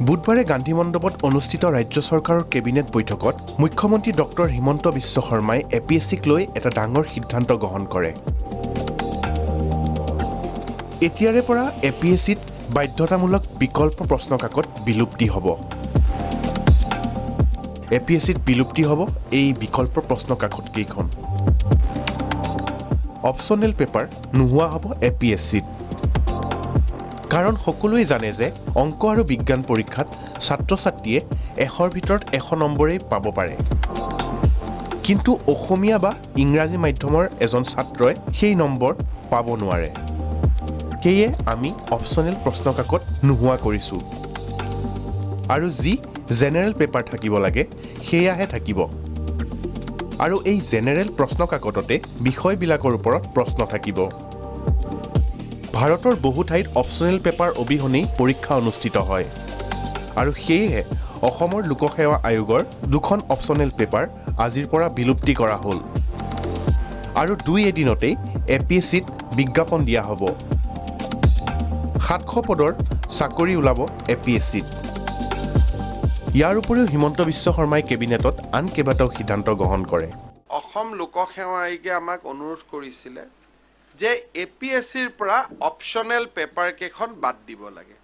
বুধবাৰে গান্ধী মণ্ডপত অনুষ্ঠিত ৰাজ্য চৰকাৰৰ কেবিনেট বৈঠকত মুখ্যমন্ত্ৰী ডক্টৰ হিমন্ত বিশ্ব শৰ্মাই APSCক লৈ এটা ডাঙৰ সিদ্ধান্ত গ্ৰহণ কৰে। এতিয়াৰে পৰা APSCত বাধ্যতামূলক বিকল্প প্ৰশ্ন কাকত বিলুপ্তি হ'ব। APSCত বিলুপ্তি হ'ব এই বিকল্প প্ৰশ্ন কাকত কেইখন। অপচনেল পেপাৰ নোহোৱা হ'ব APSCত। কাৰণ সকলোৱে জানে যে অংক আৰু বিজ্ঞান পৰীক্ষাত ছাত্ৰ-ছাত্ৰীয়ে 100ৰ ভিতৰত 100 নম্বৰেই পাব পাৰে। কিন্তু অসমীয়া বা ইংৰাজী মাধ্যমৰ এজন ছাত্ৰই সেই নম্বৰ পাব নোৱাৰে। সেয়ে আমি অপচনেল প্ৰশ্ন কাকত নোহোৱা কৰিছোঁ। আৰু যি জেনেৰেল পেপাৰ থাকিব লাগে সেয়াহে থাকিব। আৰু এই জেনেৰেল প্ৰশ্ন কাকততে বিষয়বিলাকৰ ওপৰত প্ৰশ্ন থাকিব। ভাৰতৰ বহু ঠাইত অপচনেল পেপাৰ অবিহনেই পৰীক্ষা অনুষ্ঠিত হয়। আৰু সেয়েহে অসমৰ লোকসেৱা আয়োগৰ 2খন অপচনেল পেপাৰ আজিৰ পৰা বিলুপ্তি কৰা হ'ল। আৰু 2 এদিনতেই APSCত বিজ্ঞাপন দিয়া হ'ব। 700 পদৰ চাকৰি ওলাব APSCত। ইয়াৰ উপৰিও হিমন্ত বিশ্ব শৰ্মাই কেবিনেটত আন কেইবাটাও সিদ্ধান্ত গ্ৰহণ কৰে। অসম লোকসেৱা আয়োগে আমাক অনুৰোধ কৰিছিলে যে APSCৰ পৰা অপচনেল পেপাৰ কেইখন বাদ দিব লাগে।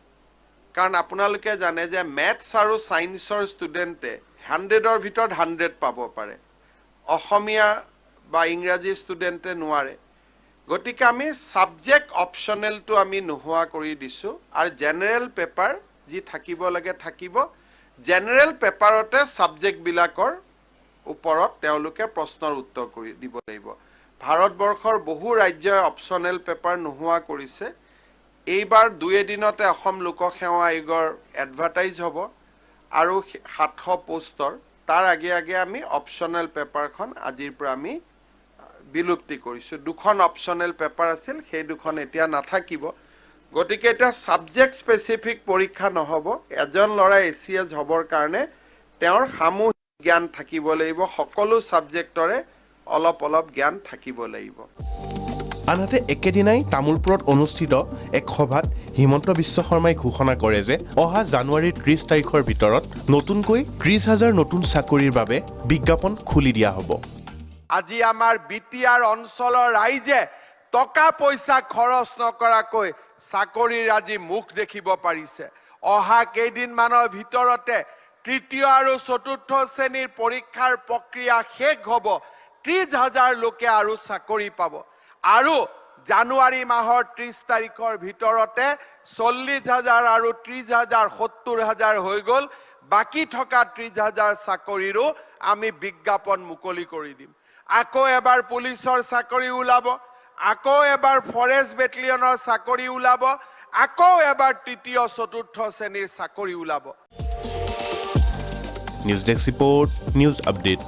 কাৰণ আপোনালোকে জানে যে মেথছ আৰু সায়েন্সৰ ষ্টুডেণ্টে 100ৰ ভিতৰত 100 পাব পাৰে। অসমীয়া বা ইংৰাজী ষ্টুডেণ্টে নোৱাৰে। গতিকে আমি সাবজেক্ট অপচনেলটো আমি নোহোৱা কৰি দিছোঁ আৰু জেনেৰেল পেপাৰ যি থাকিব লাগে থাকিব। জেনেৰেল পেপাৰতে সাবজেক্টবিলাকৰ ওপৰত তেওঁলোকে প্ৰশ্নৰ উত্তৰ কৰি দিব লাগিব। ভাৰতবৰ্ষৰ বহু ৰাজ্যই অপচনেল পেপাৰ নোহোৱা কৰিছে। এইবাৰ 2 এদিনতে অসম লোকসেৱা আয়োগৰ এডভাৰটাইজ হ'ব আৰু 700 পোষ্টৰ তাৰ আগে আগে আমি অপচনেল পেপাৰখন আজিৰ পৰা আমি বিলুপ্তি কৰিছোঁ। 2খন অপচনেল পেপাৰ আছিল, সেই 2খন এতিয়া নাথাকিব। গতিকে এতিয়া সাবজেক্ট স্পেচিফিক পৰীক্ষা নহ'ব। এজন ল'ৰা ACS হ'বৰ কাৰণে তেওঁৰ সামূহিক জ্ঞান থাকিব লাগিব। সকলো সাবজেক্টৰে অলপ অলপ জ্ঞান থাকিব লাগিব। আনহাতে একেদিনাই তামুলপুৰত অনুষ্ঠিত এক সভাত হিমন্ত বিশ্ব শৰ্মাই ঘোষণা কৰে যে অহা জানুৱাৰীৰ 30 তাৰিখৰ ভিতৰত নতুনকৈ 30,000 নতুন চাকৰিৰ বাবে বিজ্ঞাপন খুলি দিয়া হ'ব। আজি আমাৰ BTR অঞ্চলৰ ৰাইজে টকা পইচা খৰচ নকৰাকৈ চাকৰিৰ আজি মুখ দেখিব পাৰিছে। অহা কেইদিনমানৰ ভিতৰতে 3য় আৰু 4ৰ্থ শ্ৰেণীৰ পৰীক্ষাৰ প্ৰক্ৰিয়া শেষ হ'ব। 30,000 লোকে আৰু চাকৰি পাব। আৰু জানুৱাৰী মাহৰ 30 তাৰিখৰ ভিতৰতে 40,000 আৰু 30,000 70,000 হৈ গ'ল। বাকী থকা 30,000 চাকৰিৰো আমি বিজ্ঞাপন মুকলি কৰি দিম। আকৌ এবাৰ পুলিচৰ চাকৰি ওলাব, আকৌ এবাৰ ফৰেষ্ট বেটেলিয়নৰ চাকৰি ওলাব, আকৌ এবাৰ 3য় 4ৰ্থ শ্ৰেণীৰ চাকৰি ওলাব। News desk report, news update.